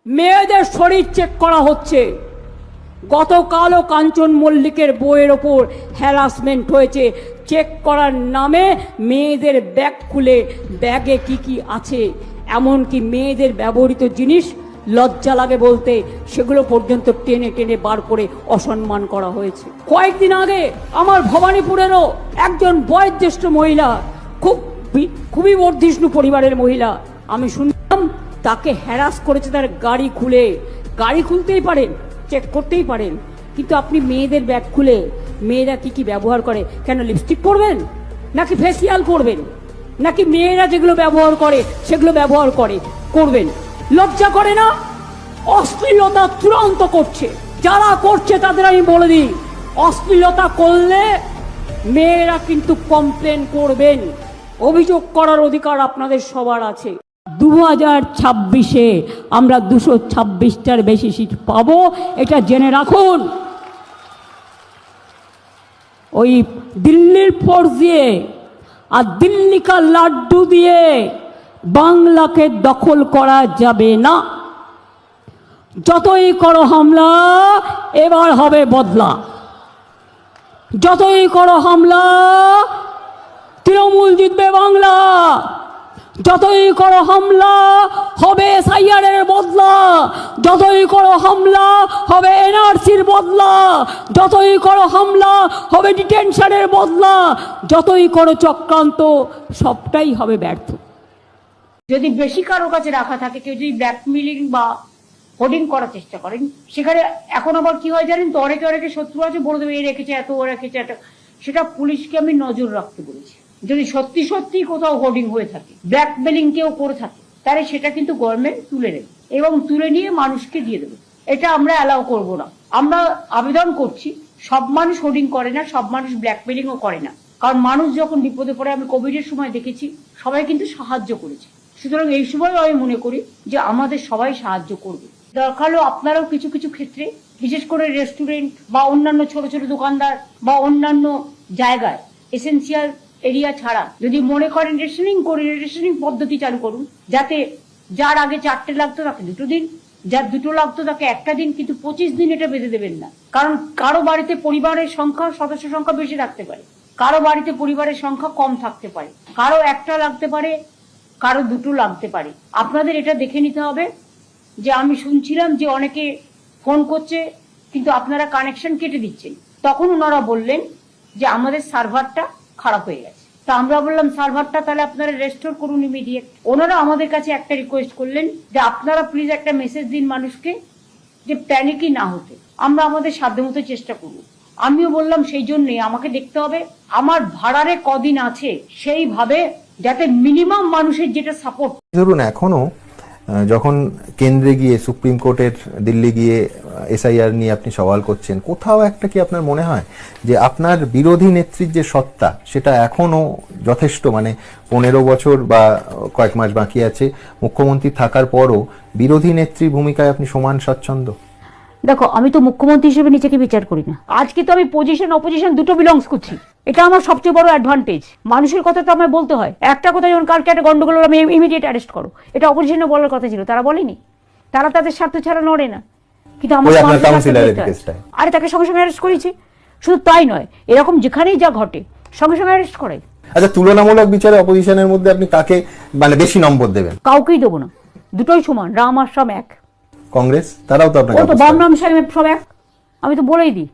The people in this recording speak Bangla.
মেয়েদের শরীর চেক করা হচ্ছে। গতকালও কাঞ্চন মল্লিকের বইয়ের ওপর হ্যারাসমেন্ট হয়েছে। চেক করার নামে মেয়েদের ব্যাগ খুলে ব্যাগে কি কি আছে, এমনকি মেয়েদের ব্যবহৃত জিনিস লজ্জা লাগে বলতে সেগুলো পর্যন্ত টেনে টেনে বার করে অসম্মান করা হয়েছে। কয়েকদিন আগে আমার ভবানীপুরেরও একজন বয়োজ্যেষ্ঠ মহিলা, খুবই বর্ধিষ্ণু পরিবারের মহিলা, আমি শুনলাম তাকে হ্যারাস করেছে তার গাড়ি খুলে। গাড়ি খুলতেই পারেন, চেক করতেই পারেন, কিন্তু আপনি মেয়েদের ব্যাগ খুলে মেয়েরা কি কি ব্যবহার করে, কেন লিপস্টিক পরবেন নাকি ফেসিয়াল করবেন, নাকি মেয়েরা যেগুলো ব্যবহার করে সেগুলো ব্যবহার করবেন? লজ্জা করে না? অশ্লীলতা চূড়ান্ত করছে। যারা করছে তাদের আমি বলে দিই, অশ্লীলতা করলে মেয়েরা কিন্তু কমপ্লেন করবেন। অভিযোগ করার অধিকার আপনাদের সবার আছে। 2026-এ আমরা 226টার বেশি সিট পাবো, এটা জেনে রাখুন। ওই দিল্লির ফোর্স দিয়ে আর দিল্লি কা লাড্ডু দিয়ে বাংলাকে দখল করা যাবে না। যতই করো হামলা, এবার হবে বদলা। যতই করো হামলা, তৃণমূল জিতবে বাংলা। যতই করো হামলা, হবে এসআইআরের বদলা। যতই করো হামলা, হবে এনআরসির বদলা। যতই করো হামলা, হবে ডিটেনশনের বদলা। যতই করো চক্রান্ত, সবটাই হবে ব্যর্থ। যদি বেশি কারো কাছে রাখা থাকে, কেউ যদি ব্ল্যাকমেলিং বা হোর্ডিং করার চেষ্টা করেন, সেখানে এখন আবার কি হয় জানেন তো, অনেকে শত্রু আছে, বলে দেবে এ রেখেছে এত, ও রেখেছে এত। সেটা পুলিশকে আমি নজর রাখতে বলেছি। যদি সত্যি সত্যি কোথাও হোর্ডিং হয়ে থাকে, ব্ল্যাকমেলিং কেউ করে থাকে, তাহলে সেটা কিন্তু গভর্নমেন্ট তুলে নেবে এবং তুলে নিয়ে মানুষকে দিয়ে দেবে। এটা আমরা অ্যালাউ করব না। আমরা আবেদন করছি, সব মানুষ হোর্ডিং করে না, সব মানুষ ব্ল্যাকমেলিংও করে না। কারণ মানুষ যখন বিপদে পড়ে, আমি কোভিডের সময় দেখেছি সবাই কিন্তু সাহায্য করেছে। সুতরাং এই সময় আমি মনে করি যে আমাদের সবাই সাহায্য করবে। দরকার হলো আপনারাও কিছু কিছু ক্ষেত্রে, বিশেষ করে রেস্টুরেন্ট বা অন্যান্য ছোট ছোট দোকানদার বা অন্যান্য জায়গায়, এসেন্সিয়াল এরিয়া ছাড়া যদি মনে করেন রেশনিং পদ্ধতি চালু করুন, যাতে যার আগে 4টে লাগতো তাকে 2 দিন, যার 2টো লাগতো তাকে 1টা দিন, কিন্তু 25 দিন এটা বেঁধে দেবেন না। কারণ কারো বাড়িতে পরিবারের সংখ্যা, সদস্য সংখ্যা বেশি থাকতে পারে, কারো বাড়িতে পরিবারের সংখ্যা কম থাকতে পারে, কারো 1টা লাগতে পারে, কারো 2টো লাগতে পারে। আপনাদের এটা দেখে নিতে হবে। যে আমি শুনছিলাম যে অনেকে ফোন করছে কিন্তু আপনারা কানেকশন কেটে দিচ্ছেন, তখন ওনারা বললেন যে আমাদের সার্ভারটা খারাপ হয়ে গেছে। তা আমরা বললাম সার্ভারটা তাহলে আপনারা রেস্টোর করুন ইমিডিয়েট। ওনারা আমাদের কাছে একটা রিকোয়েস্ট করলেন যে আপনারা প্লিজ একটা মেসেজ দিন মানুষকে যে প্যানিকই না হতে। আমরা আমাদের সাধ্যমতো চেষ্টা করব। আমিও বললাম সেই জন্যই আমাকে দেখতে হবে আমার ভাড়ারে কদিন আছে, সেইভাবে যাতে মিনিমাম মানুষের যেটা সাপোর্ট। ধরুন এখনো যখন কেন্দ্রে গিয়ে, সুপ্রিম কোর্টের দিল্লি গিয়ে এসআইআর নিয়ে আপনি সওয়াল করছেন, কোথাও একটা কি আপনার মনে হয় যে আপনার বিরোধী নেত্রীর যে সত্তা সেটা এখনো যথেষ্ট, মানে 15 বছর বা কয়েক মাস বাকি আছে মুখ্যমন্ত্রী থাকার পরও বিরোধী নেত্রীর ভূমিকায় আপনি সমান স্বচ্ছন্দ? দেখো, আমি তো মুখ্যমন্ত্রী হিসেবে নিজেকে বিচার করি না। আজকে তো আমি পজিশন অপোজিশন দুটো বিলংস করছি, এটা আমার সবচেয়ে বড় অ্যাডভান্টেজ। মানুষের কথা তো আমায় বলতে হয়। একটা কথা যেমন কালকে একটা গন্ডগোল, আমি ইমিডিয়েট অ্যারেস্ট করো, এটা অপোজিশনে বলার কথা ছিল, তারা বলেনি। তারা তাদের স্বার্থ ছাড়া নড়ে না, কিন্তু আমার আরে তাকে সঙ্গে সঙ্গে অ্যারেস্ট করেছি। শুধু তাই নয়, এরকম যেখানেই যা ঘটে সঙ্গে সঙ্গে অ্যারেস্ট করাই। আচ্ছা, তুলনামূলক বিচারে অপোজিশনের মধ্যে আপনি কাকে মানে বেশি নম্বর দেবেন? কাউকেই দেবো না, দুটোই সমান, রাম আর শ্যাম এক। কংগ্রেস তারাও তো আপনাকে, বাম রাম শ্যাম সব এক, আমি তো বলেই দিই।